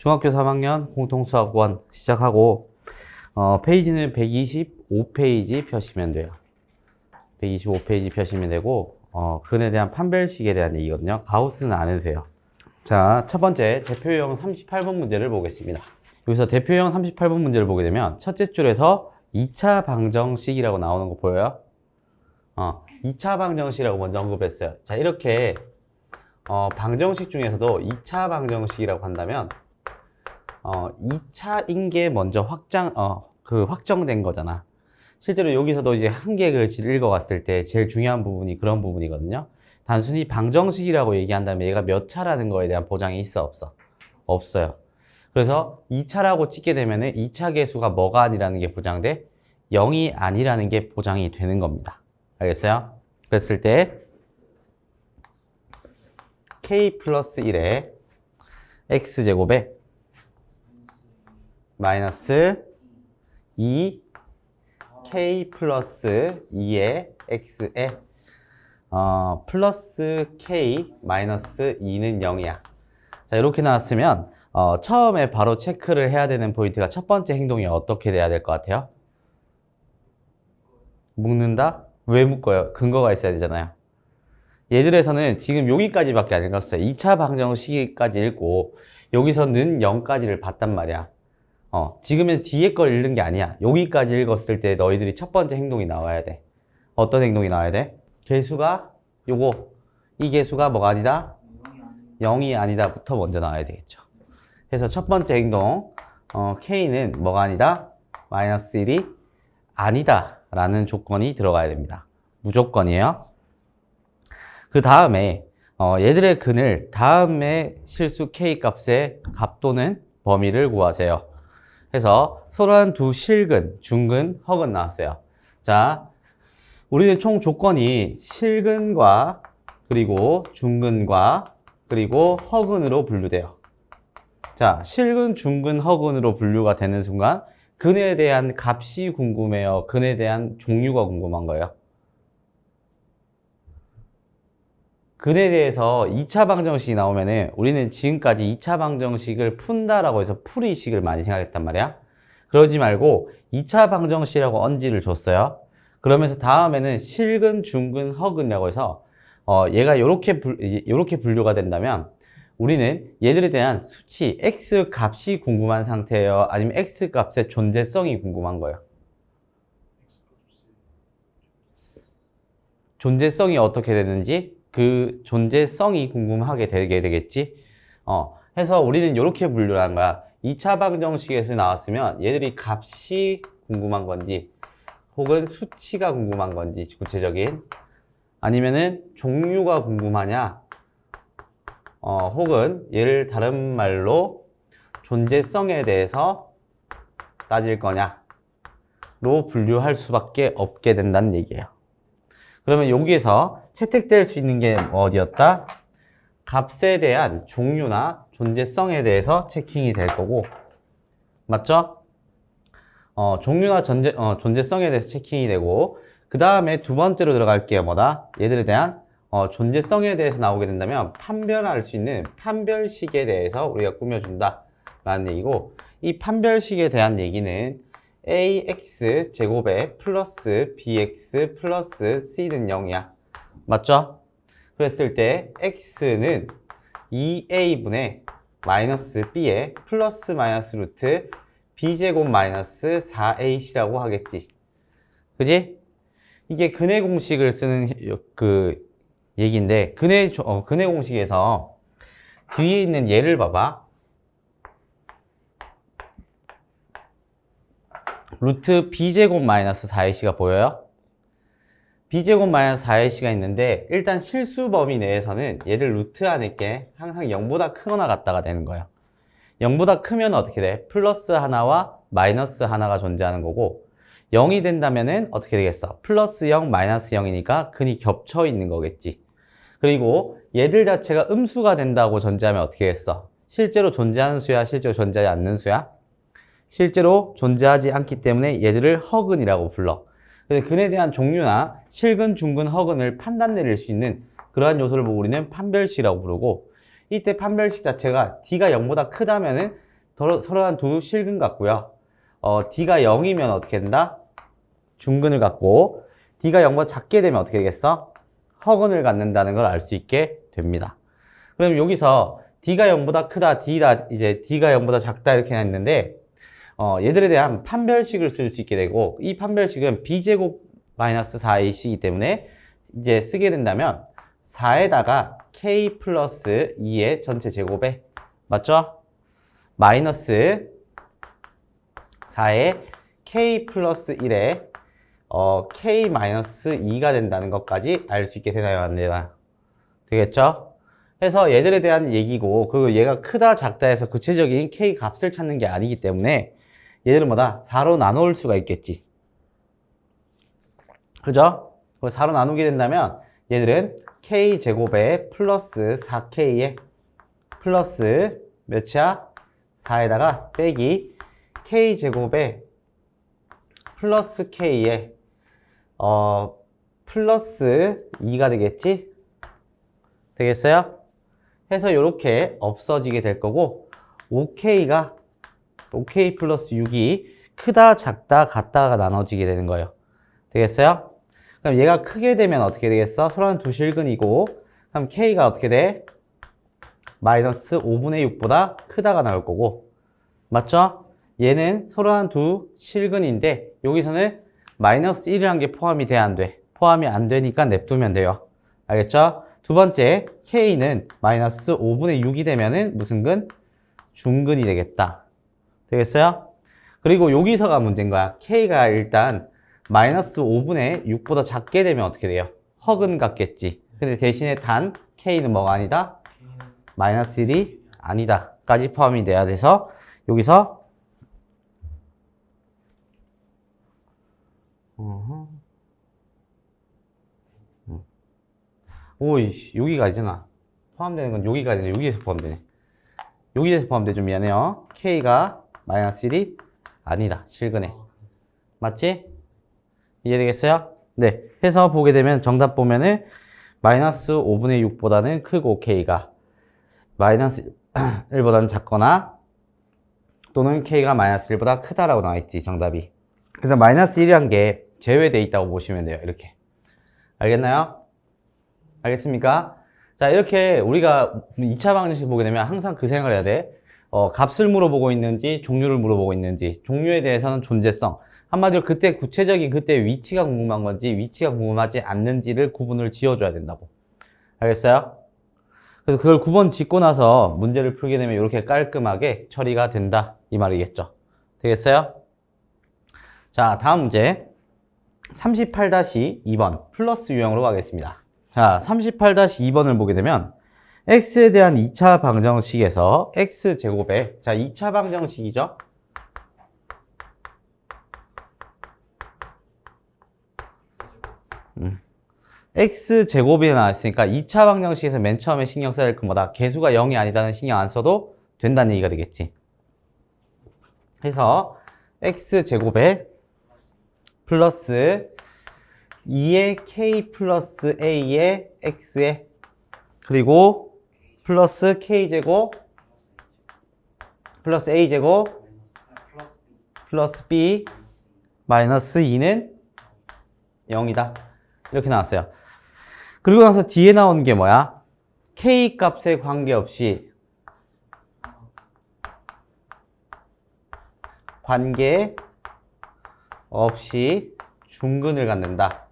중학교 3학년 공통수학원 시작하고 페이지는 125페이지 펴시면 돼요. 125페이지 펴시면 되고 근에 대한 판별식에 대한 얘기거든요. 가우스는 안 해도 돼요. 자, 첫 번째 대표형 38번 문제를 보겠습니다. 여기서 대표형 38번 문제를 보게 되면 첫째 줄에서 2차 방정식이라고 나오는 거 보여요? 2차 방정식이라고 먼저 언급했어요. 자, 이렇게 방정식 중에서도 2차 방정식이라고 한다면 2차인 게 먼저 확정된 거잖아. 실제로 여기서도 이제 한 개 글씨를 읽어갔을 때 제일 중요한 부분이 그런 부분이거든요. 단순히 방정식이라고 얘기한다면 얘가 몇 차라는 거에 대한 보장이 있어, 없어? 없어요. 그래서 2차라고 찍게 되면은 2차 계수가 뭐가 아니라는 게 보장돼? 0이 아니라는 게 보장이 되는 겁니다. 알겠어요? 그랬을 때 k 플러스 1에 x제곱에 마이너스 2k 플러스 2의 x에 플러스 k 마이너스 2는 0이야. 자, 이렇게 나왔으면 처음에 바로 체크를 해야 되는 포인트가 첫 번째 행동이 어떻게 돼야 될 것 같아요? 묶는다? 왜 묶어요? 근거가 있어야 되잖아요. 얘들에서는 지금 여기까지밖에 안 읽었어요. 2차 방정식까지 읽고 여기서는 0까지를 봤단 말이야. 지금은 뒤에 걸 읽는 게 아니야. 여기까지 읽었을 때 너희들이 첫 번째 행동이 나와야 돼. 어떤 행동이 나와야 돼? 개수가 이 개수가 뭐가 아니다? 0이 아니다부터 먼저 나와야 되겠죠. 그래서 첫 번째 행동 k는 뭐가 아니다? 마이너스 1이 아니다 라는 조건이 들어가야 됩니다. 무조건이에요. 그 다음에 얘들의 근을 다음에 실수 k 값의 값 또는 범위를 구하세요. 해서 서로한 두 실근, 중근, 허근 나왔어요. 자, 우리는 총 조건이 실근과 그리고 중근과 그리고 허근으로 분류돼요. 자, 실근, 중근, 허근으로 분류가 되는 순간 근에 대한 값이 궁금해요? 근에 대한 종류가 궁금한 거예요? 근에 대해서 2차 방정식이 나오면은 우리는 지금까지 2차 방정식을 푼다라고 해서 풀이식을 많이 생각했단 말이야. 그러지 말고 2차 방정식이라고 언지를 줬어요. 그러면서 다음에는 실근, 중근, 허근이라고 해서 얘가 이렇게 분류가 된다면 우리는 얘들에 대한 수치 x 값이 궁금한 상태예요? 아니면 x 값의 존재성이 궁금한 거예요? 존재성이 어떻게 되는지 그 존재성이 궁금하게 되게 되겠지. 해서 우리는 이렇게 분류를 한 거야. 2차 방정식에서 나왔으면 얘들이 값이 궁금한 건지 혹은 수치가 궁금한 건지 구체적인 아니면은 종류가 궁금하냐 혹은 얘를 다른 말로 존재성에 대해서 따질 거냐로 분류할 수밖에 없게 된다는 얘기예요. 그러면 여기에서 채택될 수 있는 게 어디였다? 값에 대한 종류나 존재성에 대해서 체킹이 될 거고, 맞죠? 종류나 존재성에 대해서 체킹이 되고, 그 다음에 두 번째로 들어갈게요. 뭐다? 얘들에 대한 존재성에 대해서 나오게 된다면 판별할 수 있는 판별식에 대해서 우리가 꾸며준다 라는 얘기고, 이 판별식에 대한 얘기는 ax 제곱에 플러스 bx 플러스 c는 0이야. 맞죠? 그랬을 때 x는 2a분의 마이너스 b에 플러스 마이너스 루트 b제곱 마이너스 4ac라고 하겠지. 그지? 이게 근해 공식을 쓰는 그 얘기인데 근해 공식에서 뒤에 있는 얘를 봐봐. 루트 b제곱 마이너스 4ac가 보여요? b제곱 마이너스 4ac가 있는데 일단 실수 범위 내에서는 얘를 루트 안에 게 항상 0보다 크거나 같다가 되는 거예요. 0보다 크면 어떻게 돼? 플러스 하나와 마이너스 하나가 존재하는 거고 0이 된다면은 어떻게 되겠어? 플러스 0, 마이너스 0이니까 근이 겹쳐 있는 거겠지. 그리고 얘들 자체가 음수가 된다고 전제하면 어떻게 했어? 실제로 존재하는 수야? 실제로 존재하지 않는 수야? 실제로 존재하지 않기 때문에 얘들을 허근이라고 불러. 그래서 근에 대한 종류나 실근, 중근, 허근을 판단 내릴 수 있는 그러한 요소를 보고 우리는 판별식이라고 부르고 이때 판별식 자체가 D가 0보다 크다면은 서로 한 두 실근 같고요. D가 0이면 어떻게 된다? 중근을 갖고 D가 0보다 작게 되면 어떻게 되겠어? 허근을 갖는다는 걸 알 수 있게 됩니다. 그럼 여기서 D가 0보다 크다, D가 0보다 작다 이렇게 했는데 얘들에 대한 판별식을 쓸 수 있게 되고 이 판별식은 B제곱 마이너스 4AC이기 때문에 이제 쓰게 된다면 4에다가 K 플러스 2의 전체 제곱에 맞죠? 마이너스 4에 K 플러스 1에 K 마이너스 2가 된다는 것까지 알 수 있게 되나요? 안 되나요? 되겠죠? 해서 얘들에 대한 얘기고 그리고 얘가 크다 작다 해서 구체적인 K 값을 찾는 게 아니기 때문에 얘들은 뭐다? 4로 나눌 수가 있겠지. 그죠? 4로 나누게 된다면 얘들은 K제곱에 플러스 4K에 플러스 몇이야? 4에다가 빼기 K제곱에 플러스 K에 플러스 2가 되겠지? 되겠어요? 해서 이렇게 없어지게 될 거고 5K 플러스 6이 크다 작다 같다가 나눠지게 되는 거예요. 되겠어요? 그럼 얘가 크게 되면 어떻게 되겠어? 서로 한 두 실근이고 그럼 K가 어떻게 돼? 마이너스 5분의 6보다 크다가 나올 거고 맞죠? 얘는 서로 한 두 실근인데 여기서는 마이너스 1이라는 게 포함이 돼 안 돼? 포함이 안 되니까 냅두면 돼요. 알겠죠? 두 번째 K는 마이너스 5분의 6이 되면은 무슨 근? 중근이 되겠다. 되겠어요? 그리고 여기서가 문제인 거야. K가 일단 마이너스 5분의 6보다 작게 되면 어떻게 돼요? 허근 같겠지. 근데 대신에 단 K는 뭐가 아니다? 마이너스 1이 아니다 까지 포함이 돼야 돼서 여기서 오이 여기가 아니잖아. 포함되는 건 여기가 아니라 여기에서 포함되네. 여기에서 포함돼. 좀 미안해요. K가 마이너스 1이 아니다. 실근에. 맞지? 이해되겠어요? 네. 해서 보게 되면 정답 보면은 마이너스 5분의 6보다는 크고 K가 마이너스 1보다는 작거나 또는 K가 마이너스 1보다 크다라고 나와있지. 정답이. 그래서 마이너스 1이란 게 제외되어 있다고 보시면 돼요. 이렇게. 알겠나요? 알겠습니까? 자, 이렇게 우리가 2차 방정식 보게 되면 항상 그 생각을 해야 돼. 값을 물어보고 있는지 종류를 물어보고 있는지 종류에 대해서는 존재성 한마디로 그때 구체적인 그때 위치가 궁금한 건지 위치가 궁금하지 않는지를 구분을 지어줘야 된다고. 알겠어요? 그래서 그걸 9번 짓고 나서 문제를 풀게 되면 이렇게 깔끔하게 처리가 된다 이 말이겠죠. 되겠어요? 자, 다음 문제 38-2번 플러스 유형으로 가겠습니다. 자, 38-2번을 보게 되면 x에 대한 2차 방정식에서 x제곱에 자 2차 방정식이죠. x제곱이 나왔으니까 2차 방정식에서 맨 처음에 신경 써야 할 건 뭐다? 개수가 0이 아니다는 신경 안 써도 된다는 얘기가 되겠지. 그래서 x제곱에 플러스 2의 k 플러스 a의 x에 그리고 플러스 k제곱 플러스 a제곱 플러스 b 마이너스 2는 0이다. 이렇게 나왔어요. 그리고 나서 뒤에 나온 게 뭐야? k 값에 관계없이 중근을 갖는다.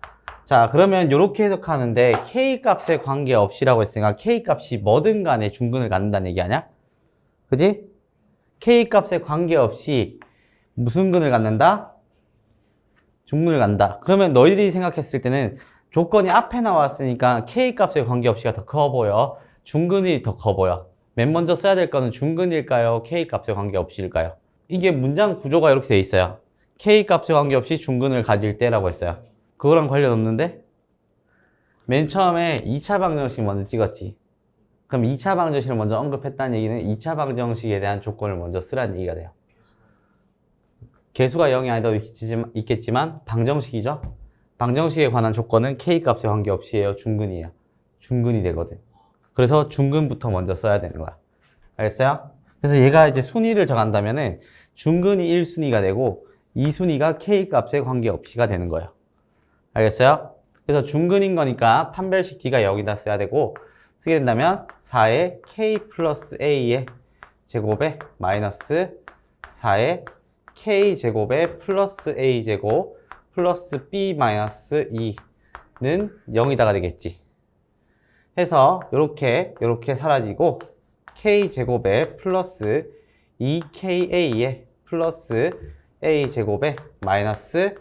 자, 그러면 이렇게 해석하는데 k 값에 관계없이라고 했으니까 k 값이 뭐든 간에 중근을 갖는다는 얘기 아니야? 그지? k 값에 관계없이 무슨 근을 갖는다? 중근을 갖는다. 그러면 너희들이 생각했을 때는 조건이 앞에 나왔으니까 k 값에 관계없이가 더 커 보여? 중근이 더 커 보여? 맨 먼저 써야 될 거는 중근일까요? k 값에 관계없이일까요? 이게 문장 구조가 이렇게 돼 있어요. k 값에 관계없이 중근을 가질 때라고 했어요. 그거랑 관련 없는데? 맨 처음에 2차 방정식 먼저 찍었지. 그럼 2차 방정식을 먼저 언급했다는 얘기는 2차 방정식에 대한 조건을 먼저 쓰라는 얘기가 돼요. 개수가 0이 아니더라도 있겠지만 방정식이죠. 방정식에 관한 조건은 k 값에 관계없이에요. 중근이에요. 중근이 되거든. 그래서 중근부터 먼저 써야 되는 거야. 알겠어요? 그래서 얘가 이제 순위를 정한다면은 중근이 1순위가 되고 2순위가 K 값에 관계없이가 되는 거예요. 알겠어요? 그래서 중근인 거니까 판별식 D가 여기다 써야 되고 쓰게 된다면 4의 K 플러스 A의 제곱에 마이너스 4의 K 제곱에 플러스 A 제곱 플러스 B 마이너스 2는 0이다가 되겠지. 해서 요렇게 사라지고 K 제곱에 플러스 2KA에 플러스 A 제곱에 마이너스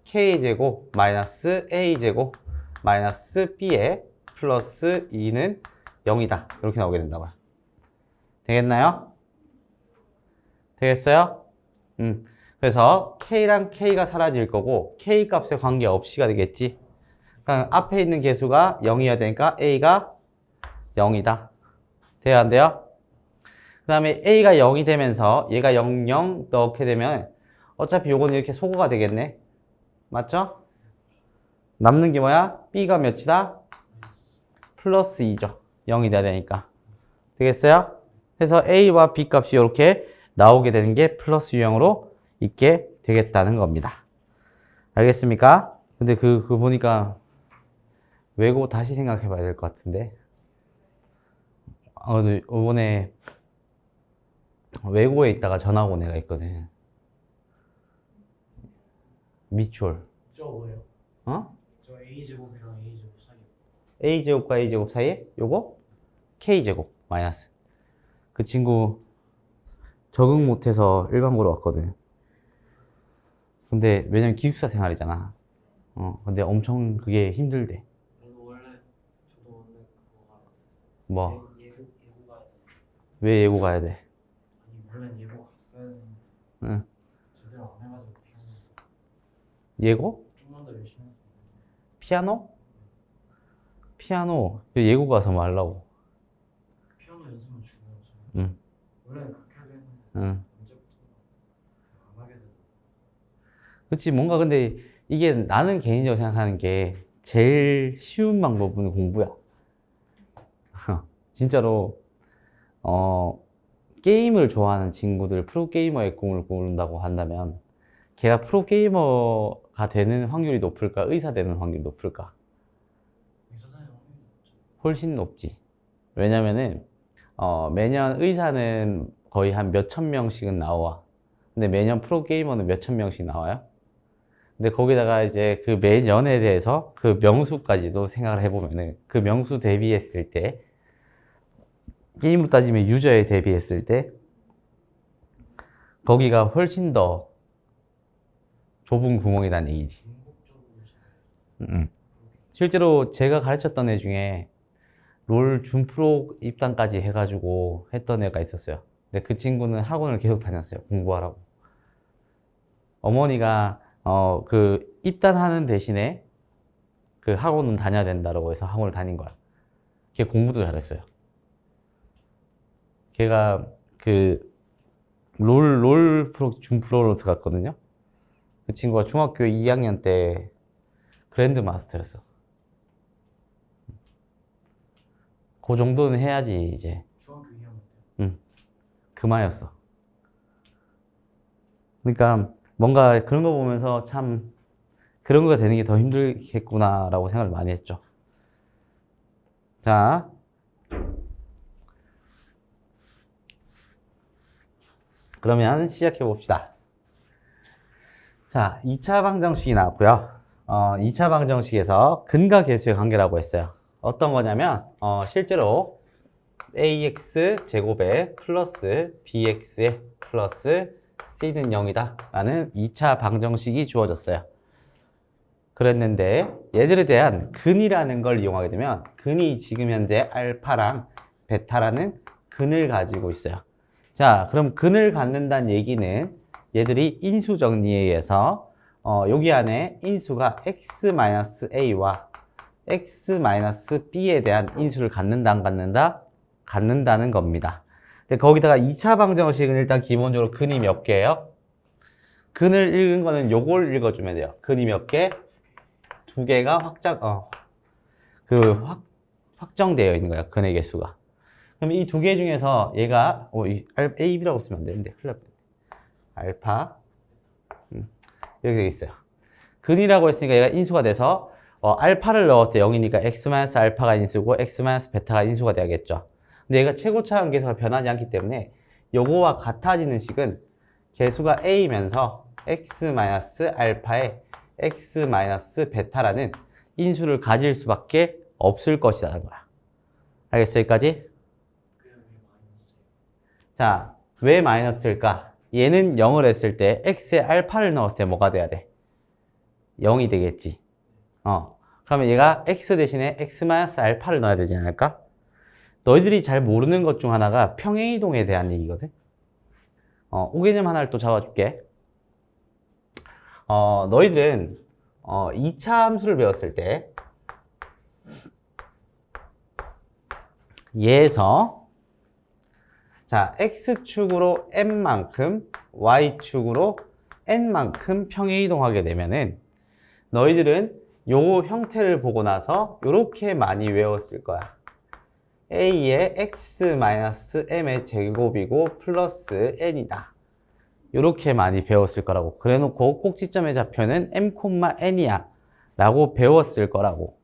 K 제곱 마이너스 A 제곱 마이너스 B에 플러스 2는 0이다. 이렇게 나오게 된다고요. 되겠나요? 되겠어요? 그래서 K랑 K가 사라질 거고 K 값에 관계없이가 되겠지. 그러니까 앞에 있는 개수가 0이어야 되니까 A가 0이다. 돼야 안 돼요? 그 다음에 A가 0이 되면서 얘가 0, 0 넣게 되면 어차피 요거는 이렇게 소거가 되겠네. 맞죠? 남는 게 뭐야? B가 몇이다? 플러스 2죠. 0이 돼야 되니까. 되겠어요? 그래서 A와 B 값이 이렇게 나오게 되는 게 플러스 유형으로 있게 되겠다는 겁니다. 알겠습니까? 근데 그 보니까 외고 다시 생각해 봐야 될 것 같은데. 이번에 외고에 있다가 전학 온 애가 있거든. 미추홀. 저 뭐예요? 어? 저 A제곱이랑 A제곱 사이. A제곱과 A제곱 사이에 요거 K제곱 마이너스. 그 친구 적응 못해서 일반고로 왔거든. 근데 왜냐면 기숙사 생활이잖아. 근데 엄청 그게 힘들대. 저도 원래 그거 가요. 뭐? 예고 가야 돼. 왜 예고 가야 돼? 아니 원래 예고 갔어야 되는데 응. 제대로 안 해가지고 피아노 예고? 좀만 더 열심히 했어. 피아노? 피아노 왜 예고 가서 뭐 하려고? 피아노 연습만 죽어서. 응. 원래는 그렇게 하려 했는데 응. 언제부터 안 하게 되더라고. 그치, 뭔가 근데 이게 나는 개인적으로 생각하는 게 제일 쉬운 방법은 공부야. 진짜로, 게임을 좋아하는 친구들, 프로게이머의 꿈을 꾸는다고 한다면, 걔가 프로게이머가 되는 확률이 높을까, 의사 되는 확률이 높을까? 의사다니는 확률이 높죠. 훨씬 높지. 왜냐면은, 매년 의사는 거의 한 몇천 명씩은 나와. 근데 매년 프로게이머는 몇천 명씩 나와요. 근데 거기다가 이제 그 매년에 대해서 그 명수까지도 생각을 해보면은 그 명수 대비했을 때 게임으로 따지면 유저에 대비했을 때 거기가 훨씬 더 좁은 구멍이라는 얘기지. 궁극적으로 실제로 제가 가르쳤던 애 중에 롤 준프로 입단까지 해가지고 했던 애가 있었어요. 근데 그 친구는 학원을 계속 다녔어요. 공부하라고. 어머니가 그 입단하는 대신에 그 학원은 다녀야 된다고 해서 학원을 다닌 거야. 걔 공부도 잘했어요. 걔가 그 롤 프로 준프로로 들어갔거든요. 그 친구가 중학교 2학년 때 그랜드 마스터였어. 그 정도는 해야지 이제. 중학교 2학년 때. 응. 그마였어. 그러니까 뭔가 그런 거 보면서 참 그런 거가 되는 게 더 힘들겠구나라고 생각을 많이 했죠. 자, 그러면 시작해 봅시다. 자, 2차 방정식이 나왔고요. 2차 방정식에서 근과 계수의 관계라고 했어요. 어떤 거냐면 실제로 ax 제곱에 플러스 bx에 플러스 c는 0이다 라는 2차 방정식이 주어졌어요. 그랬는데 얘들에 대한 근이라는 걸 이용하게 되면 근이 지금 현재 알파랑 베타라는 근을 가지고 있어요. 자, 그럼 근을 갖는다는 얘기는 얘들이 인수 정리에 의해서 여기 안에 인수가 x-a와 x-b에 대한 인수를 갖는다 안 갖는다? 갖는다는 겁니다. 근데 거기다가 2차 방정식은 일단 기본적으로 근이 몇 개예요? 근을 읽은 거는 요걸 읽어주면 돼요. 근이 몇 개? 2개가 확정되어 있는 거예요. 근의 개수가. 그럼 이 두 개 중에서 얘가 A, B라고 쓰면 안 되는데 큰일 났네. 알파 이렇게 되겠어요. 근이라고 했으니까 얘가 인수가 돼서 알파를 넣었을 때 0이니까 x-알파가 인수고 x-베타가 인수가 돼야겠죠. 근데 얘가 최고차 관계수가 변하지 않기 때문에 요거와 같아지는 식은 개수가 a이면서 x-알파에 x-베타라는 인수를 가질 수밖에 없을 것이라는 거야. 알겠어? 여기까지? 그냥 왜 마이너스? 자, 왜 마이너스일까? 얘는 0을 했을 때 x에 알파를 넣었을 때 뭐가 돼야 돼? 0이 되겠지. 그러면 얘가 x 대신에 x-알파를 넣어야 되지 않을까? 너희들이 잘 모르는 것 중 하나가 평행이동에 대한 얘기거든. 오개념 하나를 또 잡아줄게. 너희들은 2차 함수를 배웠을 때 얘에서 자, x축으로 n만큼 y축으로 n만큼 평행이동하게 되면은 너희들은 요 형태를 보고 나서 요렇게 많이 외웠을 거야. a의 x-m의 제곱이고 플러스 n이다. 요렇게 많이 배웠을 거라고. 그래 놓고 꼭지점의 좌표는 m,n이야 라고 배웠을 거라고.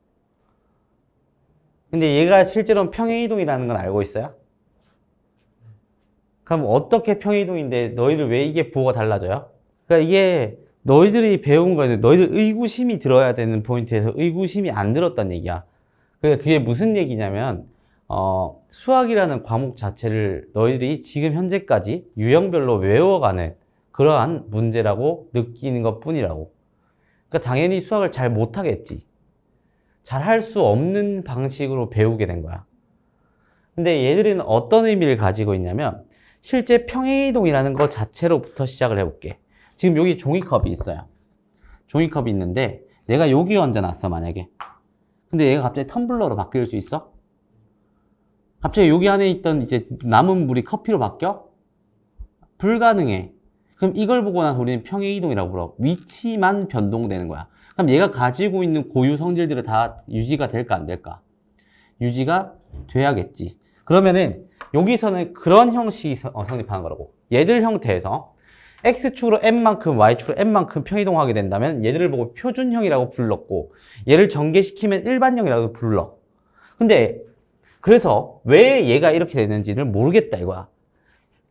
근데 얘가 실제로는 평행이동이라는 건 알고 있어요? 그럼 어떻게 평행이동인데 너희들 왜 이게 부호가 달라져요? 그러니까 이게 너희들이 배운 거는 너희들 의구심이 들어야 되는 포인트에서 의구심이 안 들었다는 얘기야. 그러니까 그게 무슨 얘기냐면 수학이라는 과목 자체를 너희들이 지금 현재까지 유형별로 외워가는 그러한 문제라고 느끼는 것 뿐이라고. 그러니까 당연히 수학을 잘 못하겠지. 잘 할 수 없는 방식으로 배우게 된 거야. 근데 얘들은 어떤 의미를 가지고 있냐면 실제 평행이동이라는 것 자체로부터 시작을 해볼게. 지금 여기 종이컵이 있어요. 종이컵이 있는데 내가 여기 얹어놨어 만약에. 근데 얘가 갑자기 텀블러로 바뀔 수 있어? 갑자기 여기 안에 있던 이제 남은 물이 커피로 바뀌어? 불가능해. 그럼 이걸 보고 나서 우리는 평행이동이라고 불러. 위치만 변동되는 거야. 그럼 얘가 가지고 있는 고유 성질들이 다 유지가 될까 안 될까? 유지가 돼야겠지. 그러면은 여기서는 그런 형식이 성립하는 거라고. 얘들 형태에서 x축으로 n만큼 y축으로 n만큼 평이동하게 된다면 얘들을 보고 표준형이라고 불렀고 얘를 전개시키면 일반형이라고 불러. 근데 그래서 왜 얘가 이렇게 되는지를 모르겠다 이거야.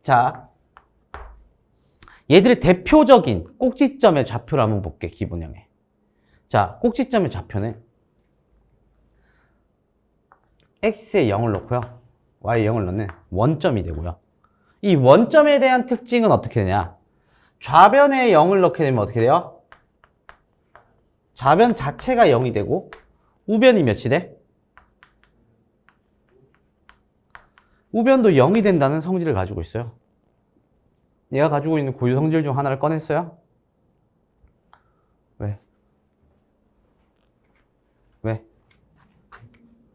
자, 얘들의 대표적인 꼭지점의 좌표를 한번 볼게. 기본형에. 자, 꼭지점의 좌표는 x에 0을 넣고요. y에 0을 넣는 원점이 되고요. 이 원점에 대한 특징은 어떻게 되냐? 좌변에 0을 넣게 되면 어떻게 돼요? 좌변 자체가 0이 되고 우변이 몇이 돼? 우변도 0이 된다는 성질을 가지고 있어요. 얘가 가지고 있는 고유 성질 중 하나를 꺼냈어요? 왜? 왜?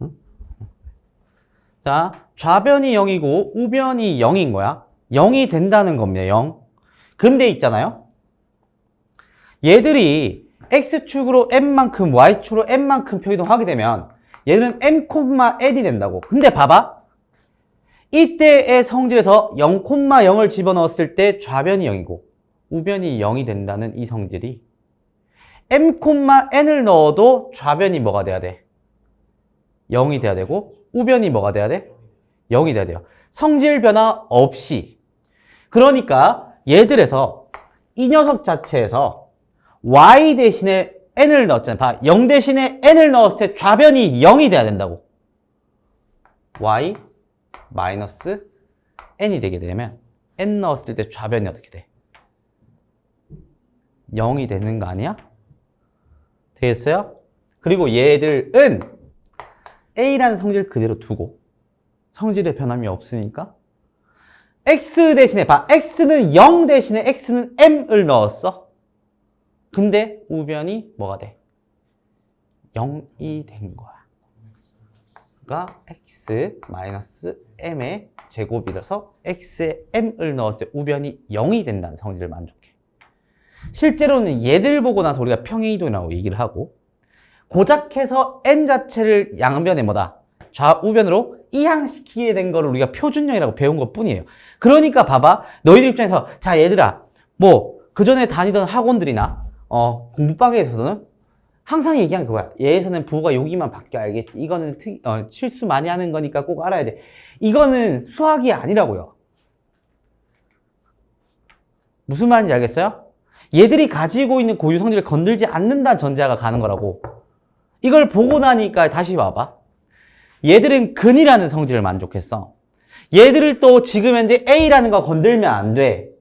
응? 자, 좌변이 0이고 우변이 0인 거야. 0이 된다는 겁니다. 0. 근데 있잖아요. 얘들이 x축으로 n만큼 y축으로 n만큼 표이동하게 되면 얘는 m,n이 된다고. 근데 봐봐. 이때의 성질에서 0,0을 집어넣었을 때 좌변이 0이고 우변이 0이 된다는 이 성질이 m,n을 넣어도 좌변이 뭐가 돼야 돼? 0이 돼야 되고 우변이 뭐가 돼야 돼? 0이 돼야 돼요. 성질 변화 없이. 그러니까 얘들에서 이 녀석 자체에서 y 대신에 n을 넣었잖아요. 봐, 0 대신에 n을 넣었을 때 좌변이 0이 돼야 된다고. y 마이너스 n이 되게 되면 n 넣었을 때 좌변이 어떻게 돼? 0이 되는 거 아니야? 되겠어요? 그리고 얘들은 a라는 성질 그대로 두고 성질의 변함이 없으니까 x 대신에 봐, x는 0 대신에 x는 m을 넣었어. 근데 우변이 뭐가 돼? 0이 된 거야. 그러니까 x-m의 제곱이라서 x에 m을 넣었을 때 우변이 0이 된다는 성질을 만족해. 실제로는 얘들 보고 나서 우리가 평행이동이라고 얘기를 하고 고작해서 n 자체를 양변에 뭐다? 좌우변으로 이항시키게 된 거를 우리가 표준형이라고 배운 것 뿐이에요. 그러니까 봐봐. 너희들 입장에서 자 얘들아 뭐 그전에 다니던 학원들이나 공부방에서는 항상 얘기한 그거야. 얘에서는 부호가 여기만 바뀌어 알겠지. 이거는 실수 많이 하는 거니까 꼭 알아야 돼. 이거는 수학이 아니라고요. 무슨 말인지 알겠어요? 얘들이 가지고 있는 고유 성질을 건들지 않는다는 전제가 가는 거라고. 이걸 보고 나니까 다시 봐봐. 얘들은 근이라는 성질을 만족했어. 얘들을 또 지금 현재 A라는 거 건들면 안 돼.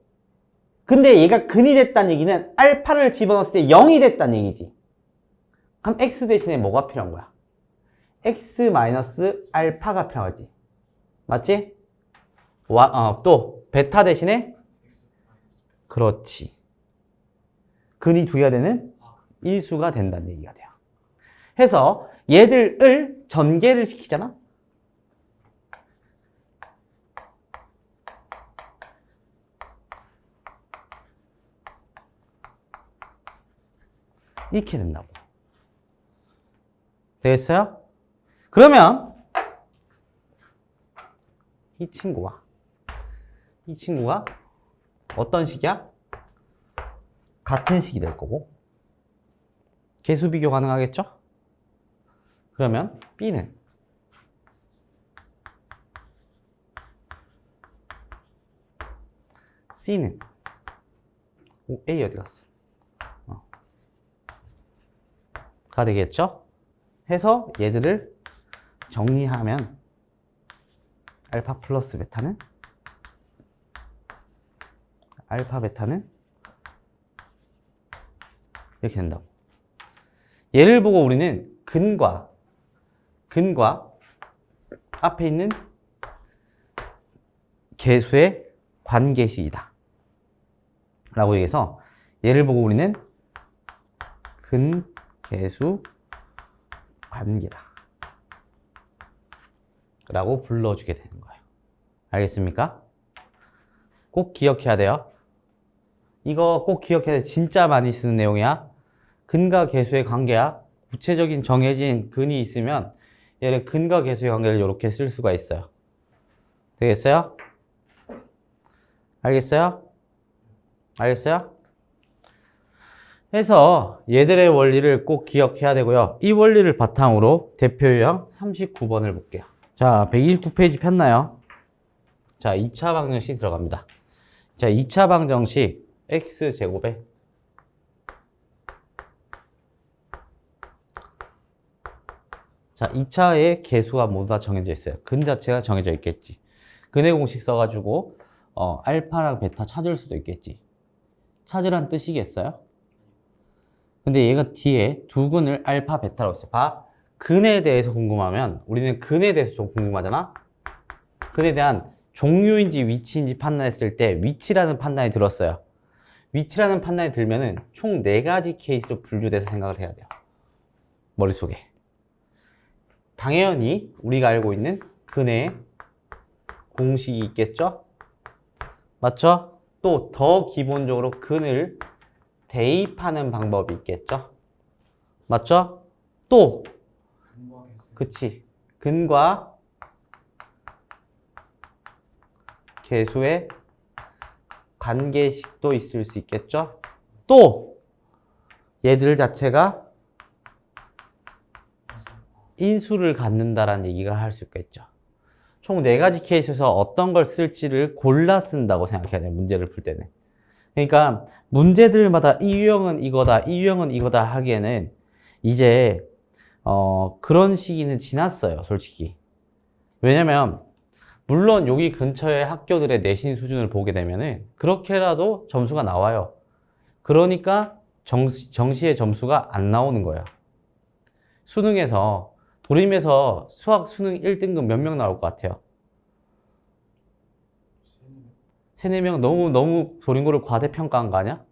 근데 얘가 근이 됐다는 얘기는 알파를 집어넣었을 때 0이 됐다는 얘기지. 그럼 X 대신에 뭐가 필요한 거야? X 마이너스 알파가 필요하지. 맞지? 또 베타 대신에 그렇지. 근이 두 개가 되는 일수가 된다는 얘기가 돼요. 해서 얘들을 전개를 시키잖아? 이렇게 된다고. 되겠어요? 그러면 이 친구가 어떤 식이야? 같은 식이 될 거고 개수 비교 가능하겠죠? 그러면 B는 C는 A 어디 갔어? 가 되겠죠? 해서 얘들을 정리하면 알파 플러스 베타는 알파 베타는 이렇게 된다고. 얘를 보고 우리는 근과 앞에 있는 계수의 관계식이다 라고 얘기해서 얘를 보고 우리는 근계수 관계다 라고 불러주게 되는 거예요. 알겠습니까? 꼭 기억해야 돼요. 이거 꼭 기억해야 돼. 진짜 많이 쓰는 내용이야. 근과 계수의 관계야. 구체적인 정해진 근이 있으면 얘를 근과 계수의 관계를 이렇게 쓸 수가 있어요. 되겠어요? 알겠어요? 알겠어요? 해서 얘들의 원리를 꼭 기억해야 되고요. 이 원리를 바탕으로 대표 유형 39번을 볼게요. 자, 129페이지 폈나요? 자, 2차 방정식 들어갑니다. 자, 2차 방정식 x제곱에 자, 2차의 계수가 모두 다 정해져 있어요. 근 자체가 정해져 있겠지. 근의 공식 써가지고 알파랑 베타 찾을 수도 있겠지. 찾으란 뜻이겠어요? 근데 얘가 뒤에 두 근을 알파, 베타라고 했어요. 봐. 근에 대해서 궁금하면 우리는 근에 대해서 좀 궁금하잖아? 근에 대한 종류인지 위치인지 판단했을 때 위치라는 판단이 들었어요. 위치라는 판단이 들면은 총 4가지 케이스로 분류돼서 생각을 해야 돼요. 머릿속에. 당연히 우리가 알고 있는 근의 공식이 있겠죠? 맞죠? 또 더 기본적으로 근을 대입하는 방법이 있겠죠? 맞죠? 또 그치. 근과 계수의 관계식도 있을 수 있겠죠? 또 얘들 자체가 인수를 갖는다라는 얘기가 할 수 있겠죠. 총 4가지 케이스에서 어떤 걸 쓸지를 골라 쓴다고 생각해야 돼요. 문제를 풀 때는. 그러니까 문제들마다 이 유형은 이거다, 이 유형은 이거다 하기에는 이제 그런 시기는 지났어요. 솔직히. 왜냐면 물론 여기 근처의 학교들의 내신 수준을 보게 되면은 그렇게라도 점수가 나와요. 그러니까 정시의 점수가 안 나오는 거예요. 수능에서 도림에서 수학 수능 1등급 몇 명 나올 것 같아요? 3, 4명? 너무 도림고를 과대평가한 거 아니야?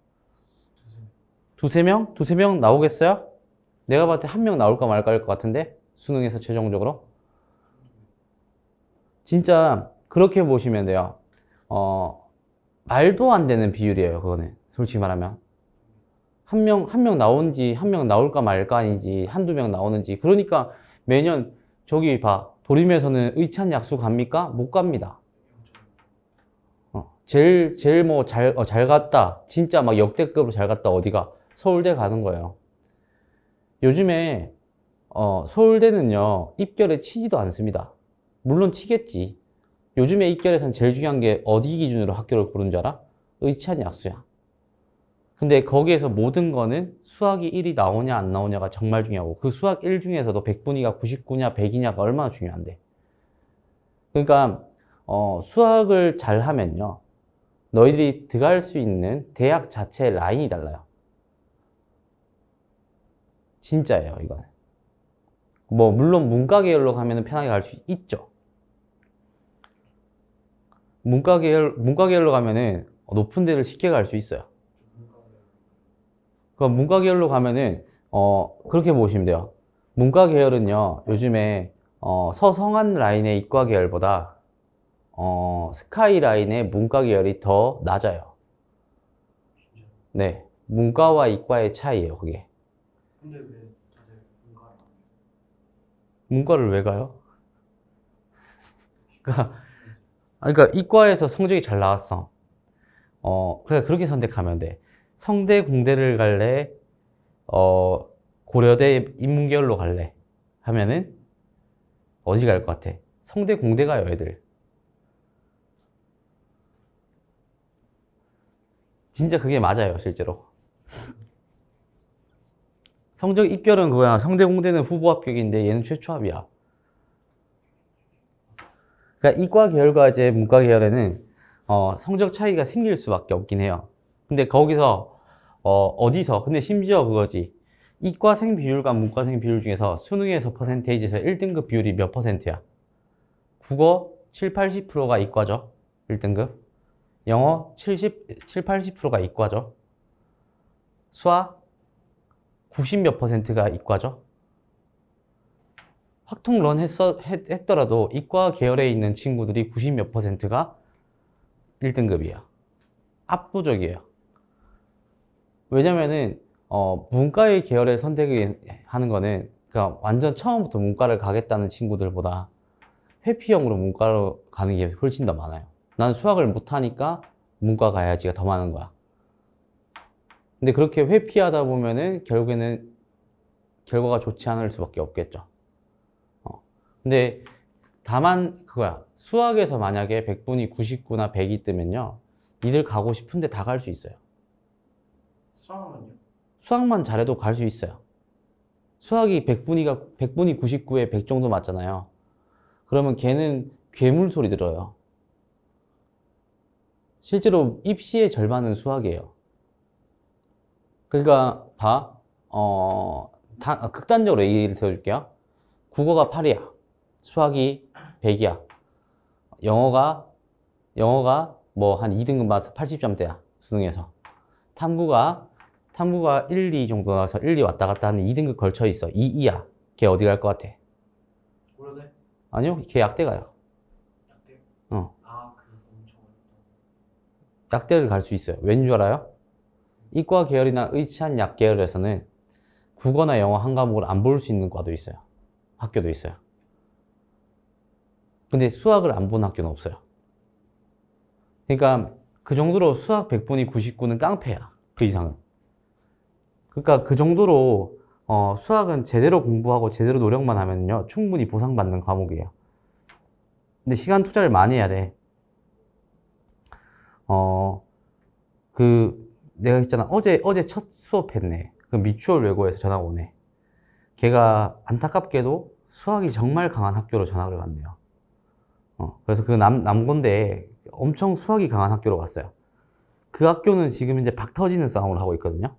2, 3명? 2, 3명 나오겠어요? 내가 봤을 때 1명 나올까 말까 할 것 같은데? 수능에서 최종적으로? 진짜 그렇게 보시면 돼요. 말도 안 되는 비율이에요. 그거는 솔직히 말하면 한 명 나오는지 한 명 나올까 말까 아닌지 한두 명 나오는지. 그러니까 매년 저기 봐, 도림에서는 의찬 약수 갑니까? 못 갑니다. 제일 뭐 잘 갔다. 진짜 막 역대급으로 잘 갔다. 어디가? 서울대 가는 거예요. 요즘에, 서울대는요, 입결에 치지도 않습니다. 물론 치겠지. 요즘에 입결에선 제일 중요한 게 어디 기준으로 학교를 고른 줄 알아? 의찬 약수야. 근데 거기에서 모든 거는 수학이 1이 나오냐 안 나오냐가 정말 중요하고 그 수학 1 중에서도 100분위가 99냐 100이냐가 얼마나 중요한데. 그러니까 수학을 잘 하면요. 너희들이 들어갈 수 있는 대학 자체의 라인이 달라요. 진짜예요, 이거는. 뭐 물론 문과 계열로 가면 편하게 갈 수 있죠. 문과 계열로 가면은 높은 데를 쉽게 갈 수 있어요. 그럼 문과 계열로 가면은 그렇게 보시면 돼요. 문과 계열은요 요즘에 서성한 라인의 이과 계열보다 스카이 라인의 문과 계열이 더 낮아요. 네, 문과와 이과의 차이예요, 그게. 근데 왜 다들 문과를 안 해요? 문과를 왜 가요? 그러니까 이과에서 성적이 잘 나왔어. 그냥 그렇게 선택하면 돼. 성대 공대를 갈래? 고려대 인문계열로 갈래? 하면은 어디 갈 것 같아? 성대 공대 가요, 애들. 진짜 그게 맞아요, 실제로. 성적 입결은 그거야. 성대 공대는 후보 합격인데 얘는 최초 합이야. 그러니까 이과 계열과 이제 문과 계열에는 성적 차이가 생길 수밖에 없긴 해요. 근데 거기서 어디서? 근데 심지어 그거지. 이과생 비율과 문과생 비율 중에서 수능에서 퍼센테이지에서 1등급 비율이 몇 퍼센트야? 국어 7, 80%가 이과죠. 1등급. 영어 7, 80%가 이과죠. 수학 90 몇 퍼센트가 이과죠. 확통런 했더라도 이과 계열에 있는 친구들이 90 몇 퍼센트가 1등급이에요. 압도적이에요. 왜냐면은 문과의 계열을 선택하는 거는 그러니까 완전 처음부터 문과를 가겠다는 친구들보다 회피형으로 문과로 가는 게 훨씬 더 많아요. 난 수학을 못하니까 문과 가야지가 더 많은 거야. 근데 그렇게 회피하다 보면은 결국에는 결과가 좋지 않을 수밖에 없겠죠. 근데 다만 그거야. 수학에서 만약에 100분이 99나 100이 뜨면요. 니들 가고 싶은데 다 갈 수 있어요. 수학은요? 수학만 잘해도 갈 수 있어요. 수학이 100분이 99에 100 정도 맞잖아요. 그러면 걔는 괴물 소리 들어요. 실제로 입시의 절반은 수학이에요. 그러니까 봐. 극단적으로 얘기를 들어줄게요. 국어가 8이야. 수학이 100이야. 영어가 뭐 한 2등급 맞아서 80점대야. 수능에서. 탐구가 1, 2 정도 나와서 1, 2 왔다 갔다 하는 2등급 걸쳐 있어. 2, 2야. 걔 어디 갈 것 같아? 고려대? 아니요. 걔 약대 가요. 약대? 어. 아, 그 엄청 어렵다. 약대를 갈 수 있어요. 왠 줄 알아요? 이과 계열이나 의치한 약 계열에서는 국어나 영어 한 과목을 안 볼 수 있는 과도 있어요. 학교도 있어요. 근데 수학을 안 본 학교는 없어요. 그러니까 그 정도로 수학 100분이 99는 깡패야. 그 이상은. 그러니까 그 정도로 수학은 제대로 공부하고 제대로 노력만 하면요 충분히 보상받는 과목이에요. 근데 시간 투자를 많이 해야 돼. 내가 했잖아. 어제 첫 수업했네. 그 미추홀 외고에서 전화가 오네. 걔가 안타깝게도 수학이 정말 강한 학교로 전학을 갔네요. 그래서 그 남고인데 엄청 수학이 강한 학교로 갔어요. 그 학교는 지금 이제 박 터지는 싸움을 하고 있거든요.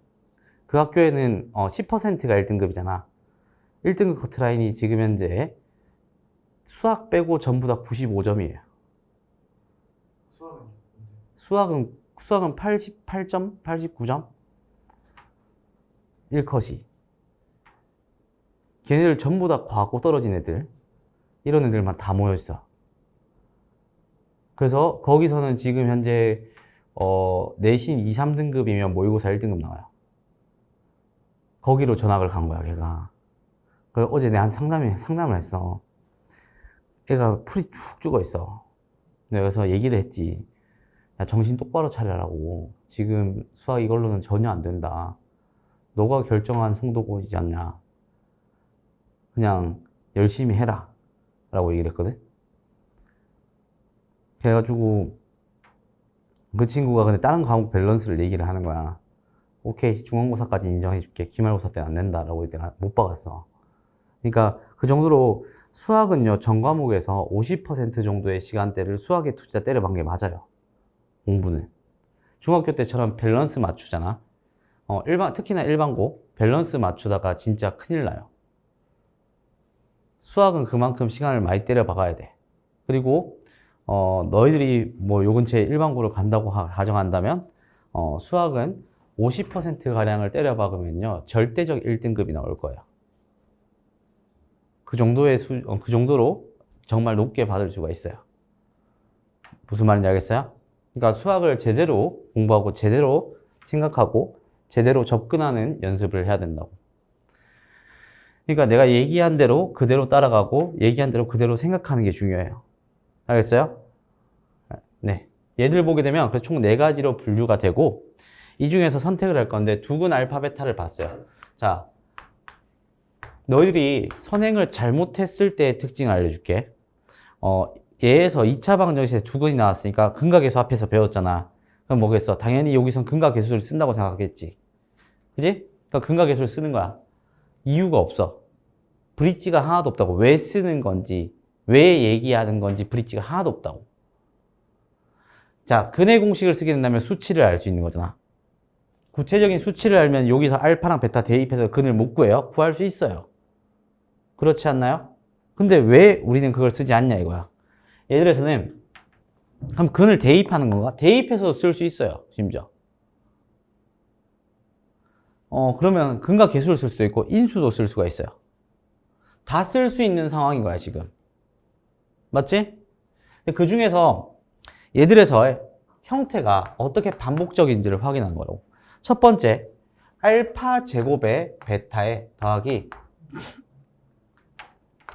그 학교에는 10%가 1등급이잖아. 1등급 커트라인이 지금 현재 수학 빼고 전부 다 95점이에요. 수학은요? 수학은 88점? 89점? 1컷이. 걔네들 전부 다 과고 떨어진 애들. 이런 애들만 다 모여있어. 그래서 거기서는 지금 현재 내신 2, 3등급이면 모의고사 1등급 나와요. 거기로 전학을 간 거야, 걔가. 그래서 어제 내가 상담을 했어. 애가 풀이 쭉 죽어 있어. 그래서 얘기를 했지. 야, 정신 똑바로 차려라고. 지금 수학 이걸로는 전혀 안 된다. 너가 결정한 송도고이지 않냐. 그냥 열심히 해라. 라고 얘기를 했거든. 그래가지고 그 친구가 근데 다른 과목 밸런스를 얘기를 하는 거야. 오케이, 중간고사까지 인정해줄게. 기말고사 때는 안 된다라고 내가 못 박았어. 그러니까 그 정도로 수학은요, 전 과목에서 50% 정도의 시간대를 수학에 진짜 때려박은 게 맞아요. 공부는. 중학교 때처럼 밸런스 맞추잖아. 특히나 일반고, 밸런스 맞추다가 진짜 큰일 나요. 수학은 그만큼 시간을 많이 때려박아야 돼. 그리고, 너희들이 뭐 요 근처에 일반고를 간다고 가정한다면, 수학은 50%가량을 때려박으면요, 절대적 1등급이 나올 거예요. 그 정도로 정말 높게 받을 수가 있어요. 무슨 말인지 알겠어요? 그러니까 수학을 제대로 공부하고 제대로 생각하고 제대로 접근하는 연습을 해야 된다고. 그러니까 내가 얘기한 대로 그대로 따라가고 얘기한 대로 그대로 생각하는 게 중요해요. 알겠어요? 네. 얘들 보게 되면 총 4가지로 분류가 되고 이 중에서 선택을 할 건데 두근 알파 베타를 봤어요. 자, 너희들이 선행을 잘못했을 때의 특징을 알려줄게. 얘에서 2차 방정식에 두근이 나왔으니까 근각계수 앞에서 배웠잖아. 그럼 뭐겠어? 당연히 여기선 근각계수를 쓴다고 생각하겠지. 그지? 그러니까 근각계수를 쓰는 거야. 이유가 없어. 브릿지가 하나도 없다고. 왜 쓰는 건지, 왜 얘기하는 건지 브릿지가 하나도 없다고. 자, 근의 공식을 쓰게 된다면 수치를 알 수 있는 거잖아. 구체적인 수치를 알면 여기서 알파랑 베타 대입해서 근을 못 구해요? 구할 수 있어요. 그렇지 않나요? 근데 왜 우리는 그걸 쓰지 않냐 이거야. 예를 들어서는 그럼 근을 대입하는 건가? 대입해서 쓸 수 있어요. 심지어. 그러면 근과 계수를 쓸 수도 있고 인수도 쓸 수가 있어요. 다 쓸 수 있는 상황인 거야 지금. 맞지? 그 중에서 얘들에서의 형태가 어떻게 반복적인지를 확인하는 거라고. 첫 번째, 알파 제곱의 베타의 더하기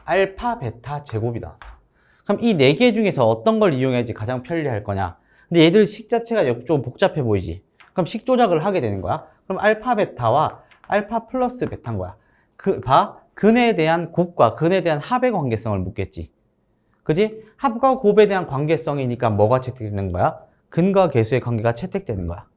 알파 베타 제곱이 나왔어. 그럼 이 4개 중에서 어떤 걸 이용해야지 가장 편리할 거냐? 근데 얘들 식 자체가 좀 복잡해 보이지? 그럼 식 조작을 하게 되는 거야. 그럼 알파 베타와 알파 플러스 베타인 거야. 근에 대한 곱과 근에 대한 합의 관계성을 묻겠지. 그지? 합과 곱에 대한 관계성이니까 뭐가 채택되는 거야? 근과 계수의 관계가 채택되는 거야.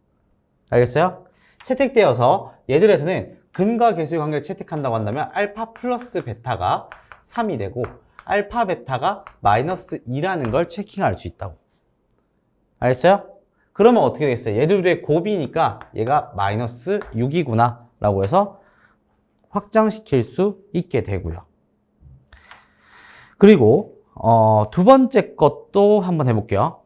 알겠어요? 채택되어서 얘들에서는 근과 계수의 관계를 채택한다고 한다면 알파 플러스 베타가 3이 되고 알파 베타가 마이너스 2라는 걸 체킹할 수 있다고. 알겠어요? 그러면 어떻게 되겠어요? 얘들의 곱이니까 얘가 마이너스 6이구나 라고 해서 확장시킬 수 있게 되고요. 그리고 두 번째 것도 한번 해볼게요.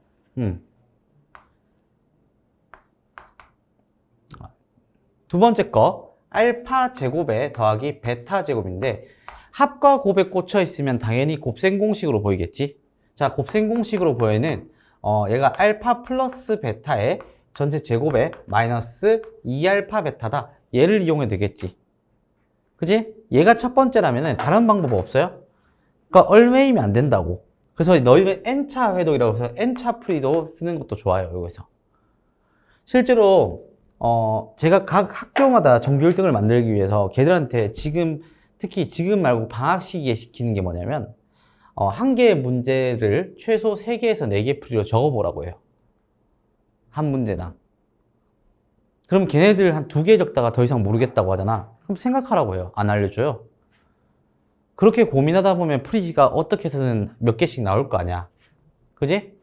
두 번째 거 알파 제곱에 더하기 베타 제곱인데 합과 곱에 꽂혀 있으면 당연히 곱셈 공식으로 보이겠지. 자, 곱셈 공식으로 보이는 얘가 알파 플러스 베타의 전체 제곱에 마이너스 2알파 베타다. 얘를 이용해도 되겠지. 그지? 얘가 첫 번째라면 다른 방법 없어요? 그러니까 얼매이면 안 된다고. 그래서 너희는 n차 회독이라고 해서 n차 풀이도 쓰는 것도 좋아요. 여기서. 실제로 제가 각 학교마다 전교 1등을 만들기 위해서 걔들한테 특히 지금 말고 방학 시기에 시키는 게 뭐냐면 한 개의 문제를 최소 3개에서 4개 풀이로 적어보라고 해요. 한 문제당. 그럼 걔네들 한 2개 적다가 더 이상 모르겠다고 하잖아. 그럼 생각하라고 해요. 안 알려줘요. 그렇게 고민하다 보면 풀이가 어떻게 해서는 몇 개씩 나올 거 아니야. 그지?